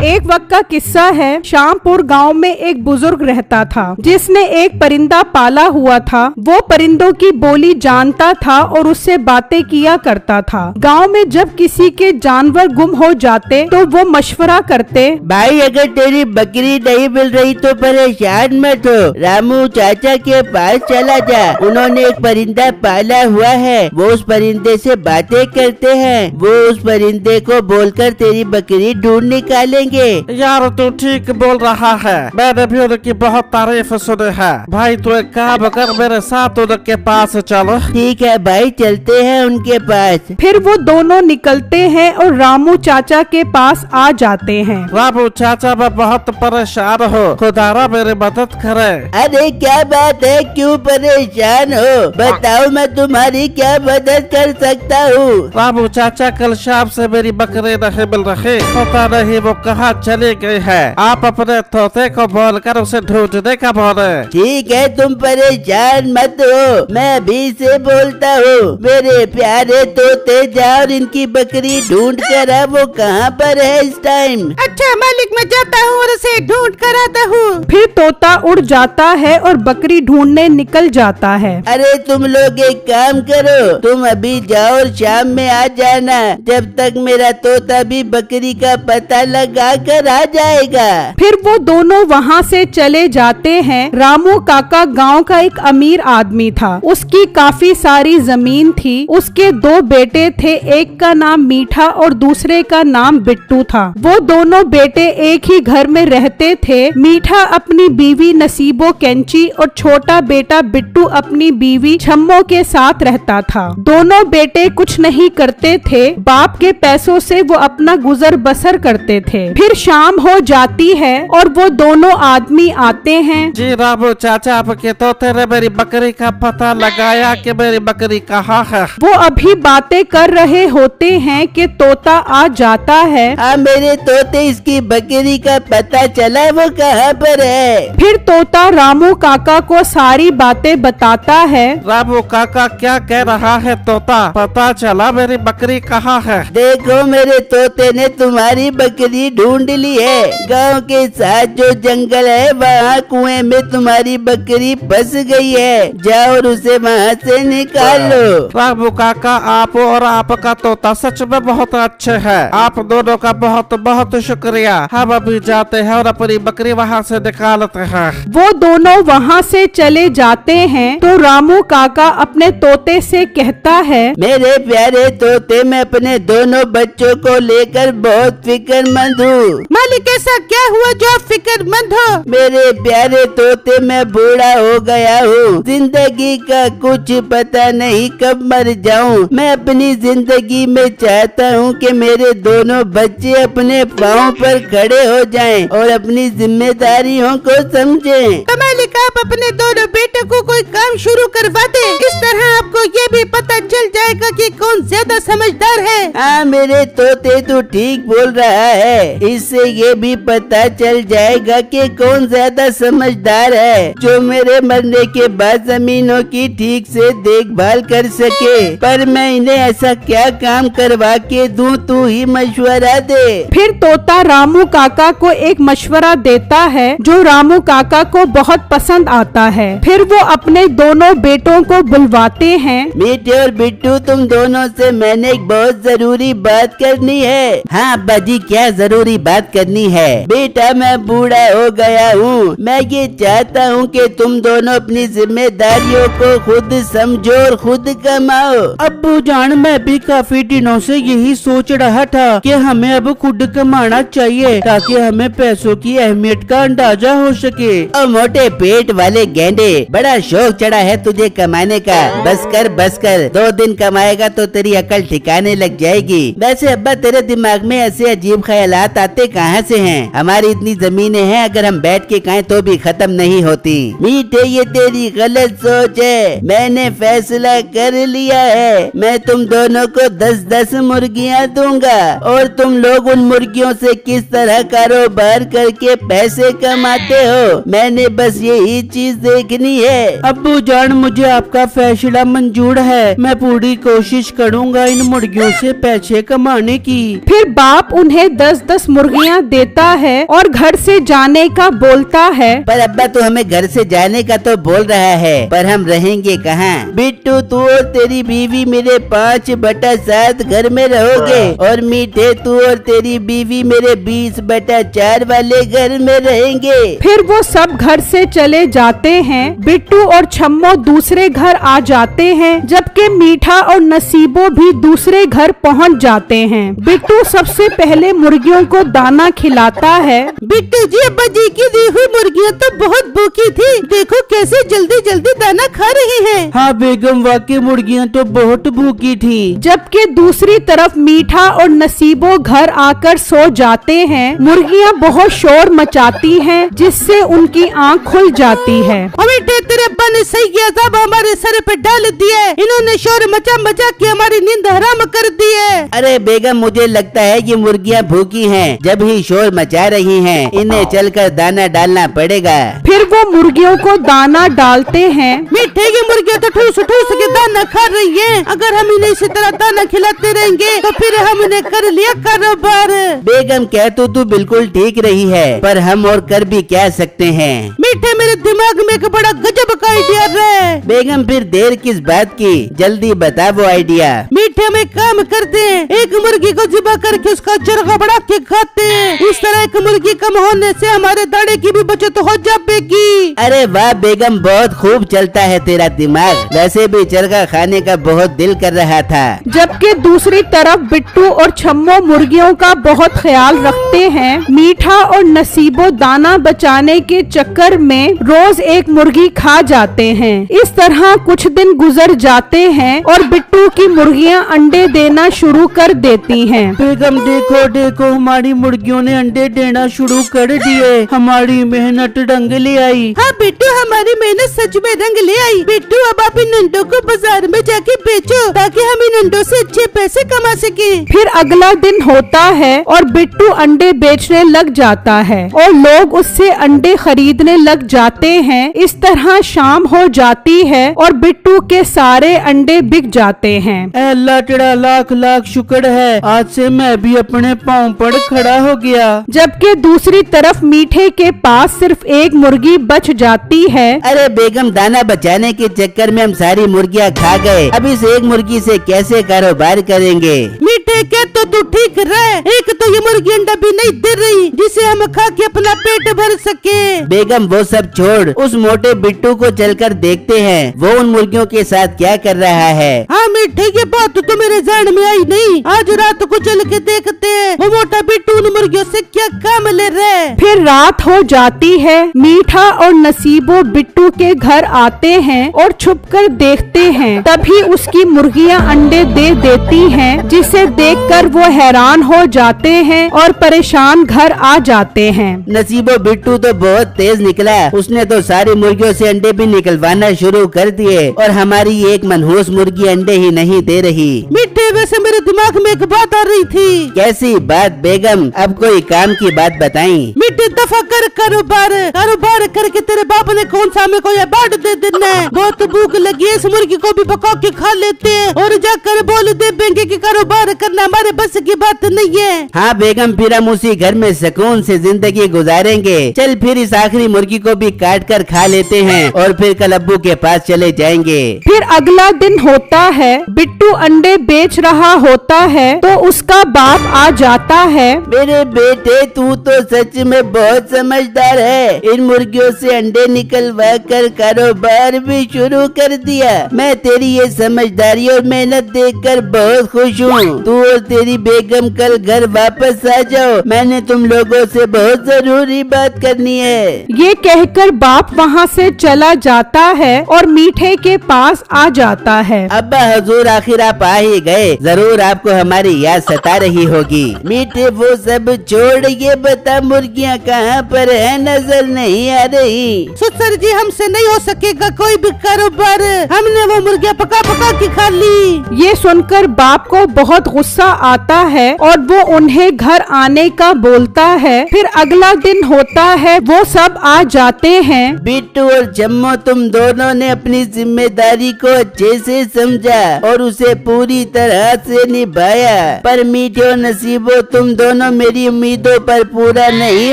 एक वक्त का किस्सा है। श्यामपुर गांव में एक बुजुर्ग रहता था जिसने एक परिंदा पाला हुआ था। वो परिंदों की बोली जानता था और उससे बातें किया करता था। गांव में जब किसी के जानवर गुम हो जाते तो वो मशवरा करते, भाई अगर तेरी बकरी नहीं मिल रही तो परेशान मत हो, रामू चाचा के पास चला जा। उन्होंने एक परिंदा पाला हुआ है, वो उस परिंदे से बातें करते हैं। वो उस परिंदे को बोलकर तेरी बकरी ढूंढ निकालेंगे। यार तू ठीक बोल रहा है, मैंने भी उनकी बहुत तारीफ सुनी है। भाई तू एक काम कर, मेरे साथ उनके पास चलो। ठीक है भाई, चलते हैं उनके पास। फिर वो दोनों निकलते हैं और रामू चाचा के पास आ जाते हैं। रामू चाचा मैं बहुत परेशान हूँ, खुदारा मेरी मदद करे। अरे क्या बात है, क्यों परेशान हो? बताओ मैं तुम्हारी क्या मदद कर सकता हूँ। रामू चाचा कल शाम से मेरी बकरी नहीं मिल रही, पता नहीं वो कहाँ चली गई है। आप अपने तोते को बोलकर उसे ढूंढने का बोले। ठीक है, तुम परेशान मत हो, मैं अभी से बोलता हूँ। मेरे प्यारे तोते जाओ और इनकी बकरी ढूंढ कर आ, वो कहाँ पर है इस टाइम। अच्छा मालिक, मैं जाता हूँ और उसे ढूंढ कर आता हूँ। फिर तोता उड़ जाता है और बकरी ढूंढने निकल जाता है। अरे तुम लोग एक काम करो, तुम अभी जाओ और शाम में आ जाना, जब तक मेरा तोता भी बकरी का पता लगा कर आ जाएगा। फिर वो दोनों वहाँ से चले जाते हैं। रामू काका गांव का एक अमीर आदमी था। उसकी काफी सारी जमीन थी। उसके दो बेटे थे, एक का नाम मीठा और दूसरे का नाम बिट्टू था। वो दोनों बेटे एक ही घर में रहते थे। मीठा अपनी बीवी नसीबो कैंची और छोटा बेटा बिट्टू अपनी बीवी छम्मो के साथ रहता था। दोनों बेटे कुछ नहीं करते थे, बाप के पैसों से वो अपना गुजर बसर करते थे। फिर शाम हो जाती है और वो दोनों आदमी आते हैं। जी रामू चाचा, आपके तोते ने मेरी बकरी का पता लगाया कि मेरी बकरी कहाँ है। वो अभी बातें कर रहे होते हैं कि तोता आ जाता है। हाँ मेरे तोते, इसकी बकरी का पता चला, वो कहाँ पर है। फिर तोता रामू काका को सारी बातें बताता है। रामू काका क्या कह रहा है तोता? पता चला मेरी बकरी कहाँ है। देखो मेरे तोते ने तुम्हारी बकरी ढूंढ ली है। गांव के साथ जो जंगल है वहाँ कुएं में तुम्हारी बकरी फंस गई है। जाओ और उसे वहाँ से निकाल लो। रामू काका, आप और आपका तोता सच में बहुत अच्छे हैं। आप दोनों का बहुत बहुत शुक्रिया। हम अभी जाते हैं और अपनी बकरी वहाँ से निकालते हैं। वो दोनों वहाँ से चले जाते हैं तो रामू काका अपने तोते से कहता है, मेरे प्यारे तोते, मैं अपने दोनों बच्चों को लेकर बहुत फिक्रमंद हूँ। मालिक ऐसा क्या हुआ जो आप फिक्रमंद हो? मेरे प्यारे तोते, मैं बूढ़ा हो गया हूँ। जिंदगी का कुछ पता नहीं कब मर जाऊँ। मैं अपनी जिंदगी में चाहता हूँ कि मेरे दोनों बच्चे अपने पाँव पर खड़े हो जाएं और अपनी जिम्मेदारियों को समझें। तो मालिक आप अपने दोनों बेटों को कोई काम शुरू करवा दे। इस तरह आपको ये भी पता चल जाएगा कि कौन ज्यादा समझदार है। हाँ मेरे तोते, तू ठीक बोल रहा है। इससे ये भी पता चल जाएगा कि कौन ज्यादा समझदार है, जो मेरे मरने के बाद जमीनों की ठीक से देखभाल कर सके। पर मैं इन्हें ऐसा क्या काम करवा के दूं, तू ही मशवरा दे। फिर तोता रामू काका को एक मशवरा देता है जो रामू काका को बहुत पसंद आता है। फिर वो अपने दोनों बेटों को बुलवाते हैं। मीठे और बिट्टू, तुम दोनों से मैंने एक बहुत जरूरी बात करनी है। हाँ अब्बा जी, क्या जरूरी बात करनी है? बेटा मैं बूढ़ा हो गया हूँ। मैं ये चाहता हूँ कि तुम दोनों अपनी जिम्मेदारियों को खुद समझो और खुद कमाओ। अब्बू जान, मैं भी काफी दिनों से यही सोच रहा था कि हमें अब खुद कमाना चाहिए ताकि हमें पैसों की अहमियत का अंदाजा हो सके। और मोटे पेट वाले गेंडे, बड़ा शौक चढ़ा है तुझे कमाने का। बस कर 2 दिन कमाएगा तो तेरी अकल ठिकाने लग जाएगी। वैसे अब्बा, तेरे दिमाग में ऐसे अजीब ख्यालात आते कहाँ से हैं? हमारी इतनी जमीनें हैं, अगर हम बैठ के खाएं तो भी खत्म नहीं होती। मीठे ये तेरी गलत सोच है, मैंने फैसला कर लिया है। मैं तुम दोनों को 10-10 मुर्गियाँ दूंगा और तुम लोग उन मुर्गियों से किस तरह कारोबार करके पैसे कमाते हो, मैंने बस यही चीज देखनी है। अब्बू जान, मुझे आपका फैसला मंजूर है। मैं पूरी कोशिश करूंगा इन मुर्गियों से पैसे कमाने की। फिर बाप उन्हें 10-10 मुर्गियाँ देता है और घर से जाने का बोलता है। पर अब्बा तो हमें घर से जाने का तो बोल रहा है, पर हम रहेंगे कहाँ? बिट्टू, तू और तेरी बीवी मेरे 5/7 घर में रहोगे और मीठे, तू और तेरी बीवी मेरे 20/4 वाले घर में रहेंगे। फिर वो सब घर से चले जाते हैं। बिट्टू और छम्मो दूसरे घर आ जाते हैं, जबकि मीठा और नसीबो भी दूसरे घर पहुंच जाते हैं। बिट्टू सबसे पहले मुर्गियों को दाना खिलाता है। बिट्टू जी, अब्बा जी की दी हुई मुर्गियाँ तो बहुत भूखी थी, देखो कैसे जल्दी जल्दी दाना खा रही हैं। हाँ बेगम, वाकई मुर्गियाँ तो बहुत भूखी थी। जबकि दूसरी तरफ मीठा और नसीबो घर आकर सो जाते हैं। मुर्गियाँ बहुत शोर मचाती हैं, जिससे उनकी आँख खुल जाती है। मीठे, तेरे अब्बा ने सही किया था, हमारे सर पे डाल दिया। इन्होंने शोर मचा मचा के हमारी नींद हराम कर दी है। अरे बेगम, मुझे लगता है ये मुर्गियाँ भूखी हैं, जब ही शोर मचा रही हैं। इन्हें चलकर दाना डालना पड़ेगा। फिर वो मुर्गियों को दाना डालते हैं। मीठे, ये मुर्गियाँ तो ठूस ठूस के दाना खा रही हैं। अगर हम इन्हें इसी तरह दाना खिलाते रहेंगे तो फिर हमने कर लिया कारोबार। बेगम, कह तो तू बिल्कुल ठीक रही है, पर हम और कर भी क्या सकते हैं? मीठे, मेरे दिमाग में एक बड़ा गजब का आइडिया है। बेगम, फिर देर किस बात की, जल्दी बता वो आइडिया। मीठे, में काम करते हैं, एक मुर्गी को ज़िबा करके उसका चरखा बढ़ा के खाते हैं। इस तरह एक मुर्गी कम होने से हमारे दाड़े की भी बचत हो जाएगी। अरे वाह बेगम, बहुत खूब चलता है तेरा दिमाग। वैसे भी चरखा खाने का बहुत दिल कर रहा था। जबकि दूसरी तरफ बिट्टू और छम्मो मुर्गियों का बहुत ख्याल रखते हैं। मीठा और नसीबो दाना बचाने के चक्कर में रोज एक मुर्गी खा जाते हैं। इस तरह कुछ दिन गुजर जाते हैं और बिट्टू की मुर्गियां अंडे देना शुरू कर देती हैं। बेगम देखो देखो, हमारी मुर्गियों ने अंडे देना शुरू कर दिए। हमारी मेहनत रंग ले आई। हाँ बिट्टू, हमारी मेहनत सच में रंग ले आई। बिट्टू, अब आप इन अंडों को बाजार में जाके बेचो ताकि हम इन अंडों से अच्छे पैसे कमा सके। फिर अगला दिन होता है और बिट्टू अंडे बेचने लग जाता है और लोग उससे अंडे खरीदने लग जाते हैं। इस तरह शाम हो जाती है और बिट्टू के सारे अंडे बिक जाते हैं। अल्लाह तेरा लाख लाख शुक्र है, आज से मैं भी अपने पाँव पर खड़ा हो गया। जबकि दूसरी तरफ मीठे के पास सिर्फ एक मुर्गी बच जाती है। अरे बेगम, दाना बचाने के चक्कर में हम सारी मुर्गियाँ खा गए। अब इस एक मुर्गी से कैसे कारोबार करेंगे? मीठे, क्या तो तू ठीक रहे। एक तो ये मुर्गी अंडा भी नहीं दे रही जिसे हम खा के अपना पेट भर सके। बेगम, वो सब छोड़, उस मोटे बिट्टू को चलकर देखते हैं वो उन मुर्गियों के साथ क्या कर रहा है। हाँ मीठे, ये बात तो मेरे ध्यान में आई नहीं। आज रात को चल के देखते हैं वो मोटा बिट्टू उन मुर्गियों से क्या काम ले रहा है। फिर रात हो जाती है। मीठा और नसीबो बिट्टू के घर आते हैं और छुपकर देखते हैं। तभी उसकी मुर्गियां अंडे दे देती हैं, जिसे देखकर वो हैरान हो जाते हैं और परेशान घर आ जाते हैं। नसीबो बिट्टू तो बहुत तेज निकला, उसने तो सारी मुर्गियों से अंडे भी निकलवाना शुरू कर दिए और हमारी एक मनहूस मुर्गी अंडे ही नहीं दे रही। मीठे, वैसे मेरे दिमाग में एक बात आ रही थी। कैसी बात बेगम? अब कोई काम की बात बताई। मीठे, दफा कर कारोबार करके तेरे बाप ने कौन सा हमें कोई बाट दे देना है। बहुत भूख लगी है, इस मुर्गी को भी पका के खा लेते हैं और जाकर बोल दे बेंगे की कारोबार करना हमारे बस की बात नहीं है। हाँ बेगम, फिर हम उसी घर में सुकून से जिंदगी गुजारेंगे। चल फिर इस आखिरी मुर्गी को भी काट कर खा लेते हैं और फिर कल अब्बू के पास चले जाएंगे। फिर अगला दिन होता है। बिट्टू अंडे बेच रहा होता है तो उसका बाप आ जाता है। मेरे बेटे, तू तो सच में बहुत समझदार है। इन मुर्गियों से अंडे निकलवा कर कारोबार भी शुरू कर दिया। मैं तेरी ये समझदारी और मेहनत देखकर बहुत खुश हूँ। तू और तेरी बेगम कल घर वापस आ जाओ, मैंने तुम लोगों से बहुत जरूरी बात करनी है। ये कहकर बाप वहाँ से चला जाता है और मीठे के पास आ जाता है। अब्बा हुजूर, आखिर आप आ ही गए। जरूर आपको हमारी याद सता रही होगी। मीठे वो सब छोड़ ये बता मुर्गियाँ कहाँ पर है, नजर नहीं आ रही। सर जी हमसे नहीं हो सकेगा कोई भी कारोबार, हमने वो मुर्गियाँ पका पका के खा ली। ये सुनकर बाप को बहुत गुस्सा आता है और वो उन्हें घर आने का बोलता है। फिर अगला दिन होता है, वो सब आ जाते हैं। बिट्टू और जम्मो तुम दोनों ने अपनी जिम्मेदारी को अच्छे से समझा और उसे पूरी तरह से निभाया, पर मीठे और नसीबो तुम दोनों मेरी उम्मीदों पर पूरा नहीं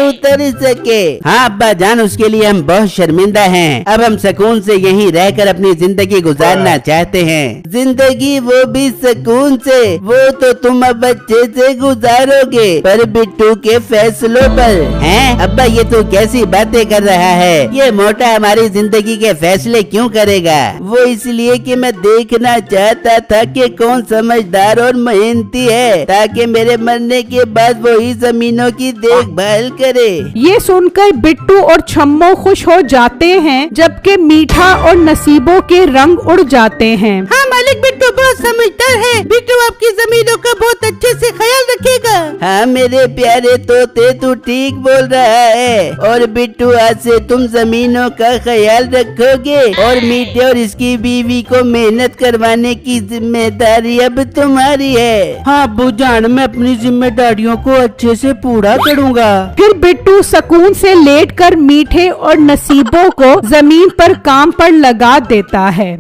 उतर सके। हाँ अब्बा जान, उसके लिए हम बहुत शर्मिंदा हैं। अब हम सुकून से यहीं रहकर अपनी जिंदगी गुजारना चाहते हैं। जिंदगी वो भी सुकून से, वो तो तुम अब अच्छे से गुजारोगे, पर बिट्टू के फैसलों पर। हैं अब्बा ये तो कैसी बातें कर रहा है, ये मोटा हमारी जिंदगी के फैसले क्यों करेगा? वो इसलिए कि मैं देखना चाहता था कि कौन समझदार और मेहनती है, ताकि मेरे मरने के बाद वो ही जमीनों की देखभाल करे। ये सुनकर बिट्टू और छम्मो खुश हो जाते हैं, जबकि मीठा और नसीबों के रंग उड़ जाते हैं। हाँ मालिक, बिट्टू बहुत समझदार है, बिट्टू आपकी जमीनों का बहुत अच्छे से ख्याल रखेगा। हाँ मेरे प्यारे तोते, तू ठीक बोल रहा है। और बिट्टू आज से तुम जमीनों का ख्याल रखोगे और मीठे और इसकी बीवी को मेहनत करवाने की जिम्मेदारी अब तुम्हारी है। हाँ अब्बू जान, मैं अपनी जिम्मेदारियों को अच्छे से पूरा करूँगा। फिर बिट्टू सुकून से लेटकर मीठे और नसीबों को जमीन पर काम पर लगा देता है।